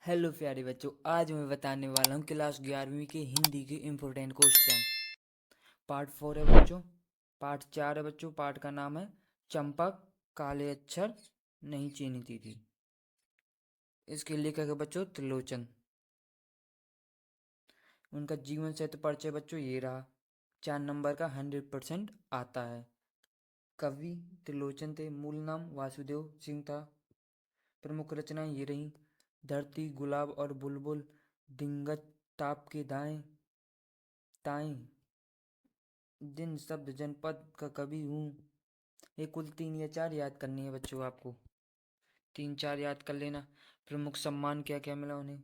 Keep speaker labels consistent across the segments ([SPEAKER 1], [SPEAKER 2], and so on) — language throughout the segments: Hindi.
[SPEAKER 1] हेलो प्यारे बच्चों, आज मैं बताने वाला हूँ क्लास 11वीं के हिंदी के इम्पोर्टेंट क्वेश्चन। पार्ट 4 है बच्चों। पार्ट 4 है बच्चों। पार्ट का नाम है चंपक काले अक्षर नहीं चीनती थी। इसके लेखक है बच्चों त्रिलोचन। उनका जीवन चरित्र परिचय बच्चों ये रहा। 4 नंबर का 100% आता है। कवि त्रिलोचन थे। मूल नाम वासुदेव सिंह था। प्रमुख रचनाएं ये रही: धरती, गुलाब और बुलबुल, दिंगत, ताप के दाएं ताएं, जिन शब्द, जनपद का कवि हूँ। ये कुल 3 या 4 याद करनी है बच्चों आपको। 3-4 याद कर लेना। प्रमुख सम्मान क्या क्या मिला उन्हें।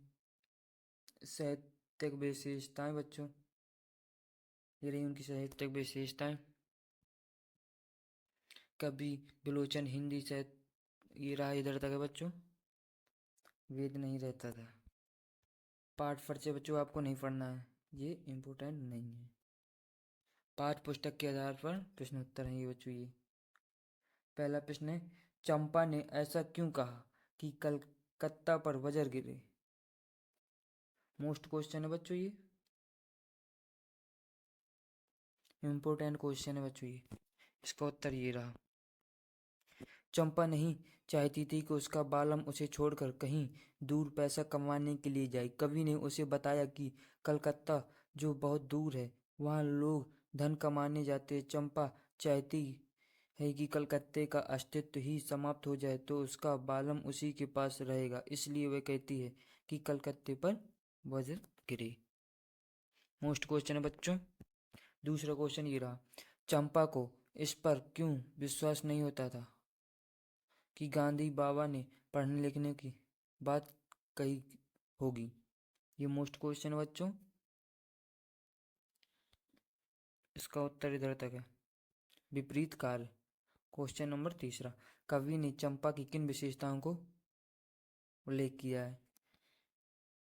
[SPEAKER 1] साहित्यिक विशेषताएं बच्चों, ये रही उनकी साहित्यिक विशेषताएं। कवि विलोचन हिंदी साहित्य, ये रहा इधर तक है बच्चों। वेद नहीं रहता था। पाठ परिचय बच्चों आपको नहीं पढ़ना है, ये इम्पोर्टेंट नहीं है। पाठ पुस्तक के आधार पर प्रश्न उत्तर है ये बच्चों। ये पहला प्रश्न है, चंपा ने ऐसा क्यों कहा कि कलकत्ता पर वज्र गिरे। मोस्ट क्वेश्चन है बच्चों, ये इम्पोर्टेंट क्वेश्चन है बच्चों। ये इसका उत्तर ये रहा। चंपा नहीं चाहती थी कि उसका बालम उसे छोड़कर कहीं दूर पैसा कमाने के लिए जाए। कवि ने उसे बताया कि कलकत्ता जो बहुत दूर है, वहाँ लोग धन कमाने जाते हैं। चंपा चाहती है कि कलकत्ते का अस्तित्व ही समाप्त हो जाए तो उसका बालम उसी के पास रहेगा। इसलिए वह कहती है कि कलकत्ते पर वज्र गिरे। मोस्ट क्वेश्चन है बच्चों। दूसरा क्वेश्चन ये रहा, चंपा को इस पर क्यों विश्वास नहीं होता था कि गांधी बाबा ने पढ़ने लिखने की बात कही होगी। ये मोस्ट क्वेश्चन है बच्चों। इसका उत्तर इधर तक है, विपरीत कार्य। क्वेश्चन नंबर तीसरा, कवि ने चंपा की किन विशेषताओं को उल्लेख किया है।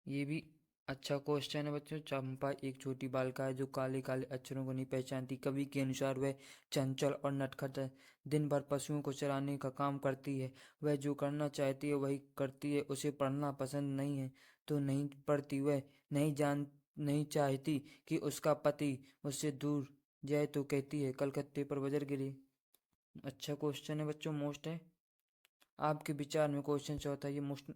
[SPEAKER 1] ये भी अच्छा क्वेश्चन है बच्चों। चंपा एक छोटी बालिका है जो काले काले अक्षरों को नहीं पहचानती। कवि के अनुसार वह चंचल और नटखट है। दिन भर पशुओं को चराने का काम करती है। वह जो करना चाहती है वही करती है। उसे पढ़ना पसंद नहीं है तो नहीं पढ़ती। वह नहीं चाहती कि उसका पति उससे दूर जाए तो कहती है कलकत्ते पर वज्र गिरे। अच्छा क्वेश्चन है बच्चों, मोस्ट है। आपके विचार में क्वेश्चन चौथा, ये मोस्ट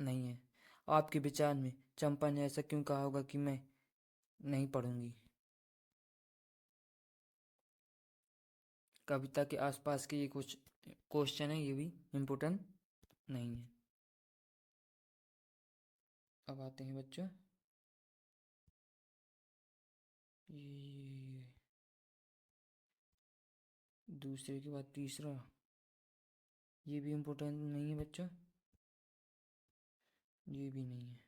[SPEAKER 1] नहीं है। आपके विचार में चंपा ने ऐसा क्यों कहा होगा कि मैं नहीं पढ़ूंगी। कविता के आसपास के ये कुछ क्वेश्चन है, ये भी इम्पोर्टेंट नहीं है। अब आते हैं बच्चों, ये दूसरे के बाद तीसरा, ये भी इम्पोर्टेंट नहीं है बच्चों। ये भी नहीं है,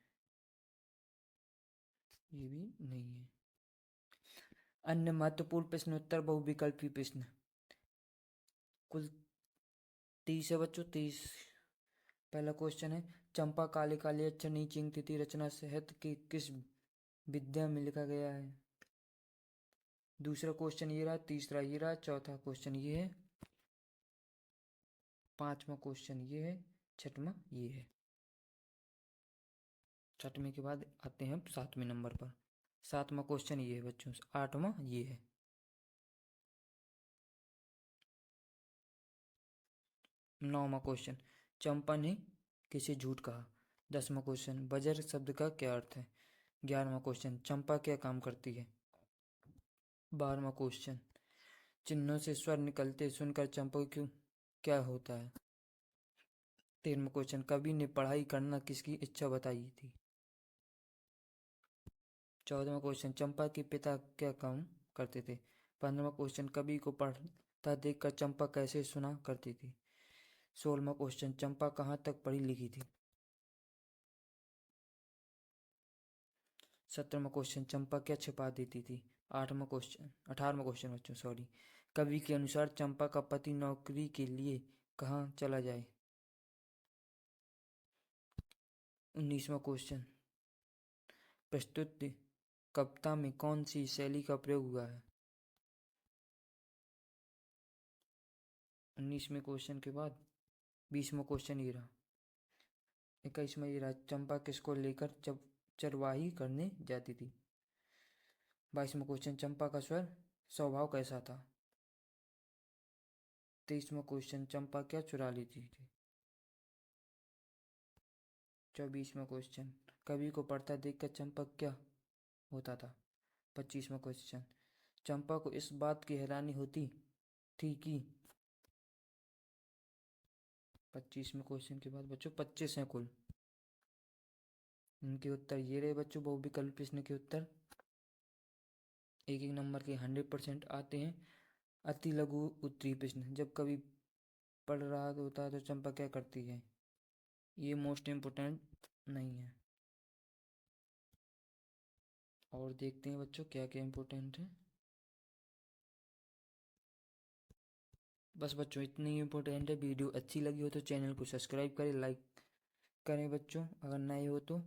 [SPEAKER 1] ये भी नहीं है। अन्य महत्वपूर्ण प्रश्नोत्तर बहुविकल्पी प्रश्न, कुल 30 है बच्चों, 30। पहला क्वेश्चन है, चंपा काले काले अक्षर नहीं चीनती थी, रचना साहित्य की किस विद्या में लिखा गया है। दूसरा क्वेश्चन ये रहा, तीसरा ये रहा, चौथा क्वेश्चन ये है, पांचवा क्वेश्चन ये है, छठवां ये है। छठवें के बाद आते हैं 7वें नंबर पर। 7वां क्वेश्चन ये है बच्चों। 8वां ये है। 9वां क्वेश्चन, चंपा ने किसे झूठ कहा। 10वां क्वेश्चन, बजर शब्द का क्या अर्थ है। 11वां क्वेश्चन, चंपा क्या काम करती है। 12वां क्वेश्चन, चिन्हों से स्वर निकलते सुनकर चंपा को क्यों क्या होता है। 13वां क्वेश्चन, कवि ने पढ़ाई करना किसकी इच्छा बताई थी। 14वां क्वेश्चन, चंपा के पिता क्या काम करते थे। 15वां क्वेश्चन, कवि को पढ़ता देखकर चंपा कैसे सुना करती थी। 16वां क्वेश्चन, चंपा कहाँ तक पढ़ी लिखी थी। 17वां क्वेश्चन, चंपा क्या छिपा देती थी। 18वां क्वेश्चन बच्चों सॉरी, कवि के अनुसार चंपा का पति नौकरी के लिए कहाँ चला जाए। 19वां क्वेश्चन, प्रस्तुत कविता में कौन सी शैली का प्रयोग हुआ है। 19वें क्वेश्चन के बाद 20वां क्वेश्चन ये रहा, 21वां ये रहा, चंपा किसको लेकर चरवाही करने जाती थी। 22वां क्वेश्चन, चंपा का स्वभाव कैसा था। 23वां क्वेश्चन, चंपा क्या चुरा लेती थी। 24वां क्वेश्चन, कवि को पढ़ता देखकर चंपा क्या होता था। 25वां क्वेश्चन, चंपा को इस बात की हैरानी होती थी कि। 25वें क्वेश्चन के बाद बच्चों 25 हैं कुल। इनके उत्तर ये रहे बच्चों, बहुविकल्प प्रश्न के उत्तर। एक एक नंबर के 100% आते हैं। अति लघु उत्तरीय प्रश्न, जब कवि पढ़ रहा होता है तो चंपा क्या करती है। ये मोस्ट इम्पोर्टेंट नहीं है। और देखते हैं बच्चों क्या क्या इम्पोर्टेंट है। बस बच्चों इतनी इम्पोर्टेंट है। वीडियो अच्छी लगी हो तो चैनल को सब्सक्राइब करें, लाइक करें बच्चों, अगर नए हो तो।